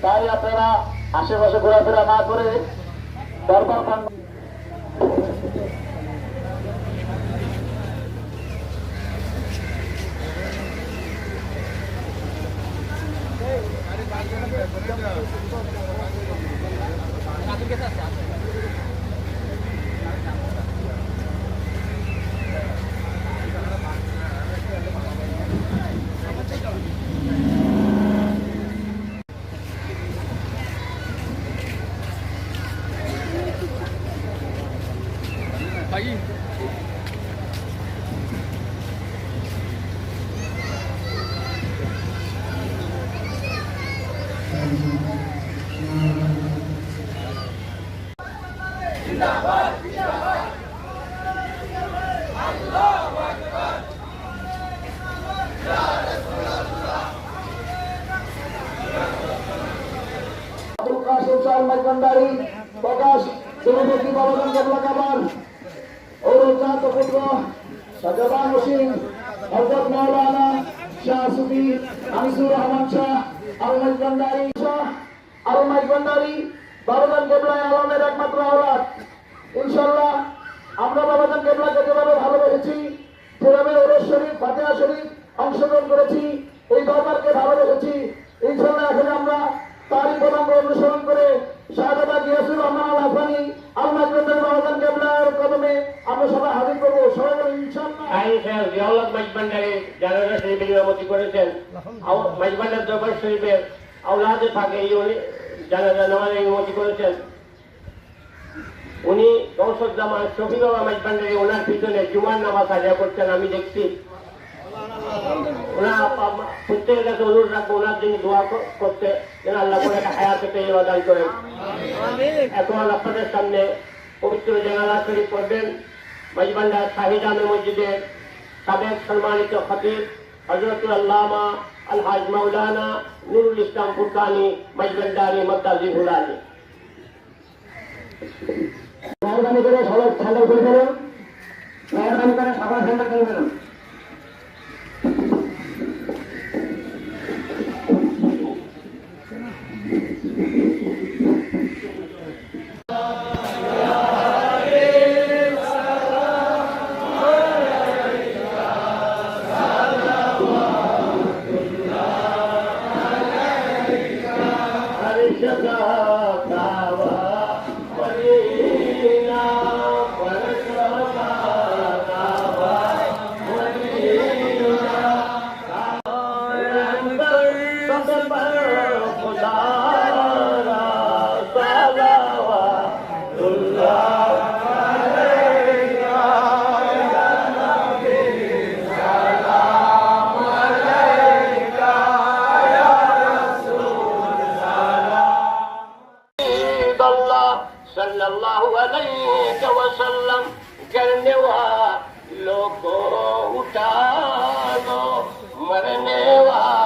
তাই আপনারা আশেপাশে ঘোরাফেরা না করে দরবার প্রকাশ দূরবর্তী বাবাজান কেবলা কাবার ঔরজাত পুত্র সজবান হোসেন হযরত মাওলানা শাহ সুফি আনিসুর রহমান শাহ আলমাই ভান্ডারী বাবাজান কেবলা আলমের একমাত্র আওলাদ। ইনশাআল্লাহ আমরা বাবাজান কেবলাকে যেভাবে ভালোবেসেছি, যেভাবে ওরস শরীফ ফাতিহা শরীফ অংশগ্রহণ করেছি, এই দরবারকে ভালোবেসেছি, ইনশাআল্লাহ এখন আমরা তারই পদাঙ্ক অনুসরণ করে শাহজাদা গিয়াসুর রহমান আল হাসানি আলমাই ভান্ডারী বাবাজান কেবলার কদমে আমরা সবাই হাজির করবো। সবাই বলে ইনশাআল্লাহ। জিয়াউল্লাহ মাইজভান্ডারী জানাজা শরীফের ইমামতি করেছেন। মাইজভান্ডার দরবার শরীফের আওলাদে থাকে জানাজা নামাজের ইমামতি করেছেন। উনি গৌসুজ্জামান শফি বাবা মাইজভান্ডারী ওনার পিছনে জুমার নামাজ আদায় করছেন, আমি দেখছি। ওনার প্রত্যেকের কাছে অনুরোধ রাখবো ওনার জন্য দোয়া করতে, যেন আল্লাহ করে একটা হায়াতে পেয়ে দান করেন। এখন আপনাদের সামনে পবিত্র জানাজা শরীফ পড়বেন মাইজভান্ডার শাহী জামে মসজিদের সাবেক সম্মানিত খতিব হযরতুল আল্লামা আলহাজ মাওলানা নুরুল ইসলাম ফুরকানি মাইজভান্ডারী মদ্দাজি হুলানি। মেহরবানি করে সবাই ঠান্ডা করে ফেলুন, মেহরবানি করে সবাই ঠান্ডা করে ফেলুন। सल्लल्लाहु अलैहि वसल्लम करने वालों को उठा दो, मरने वालों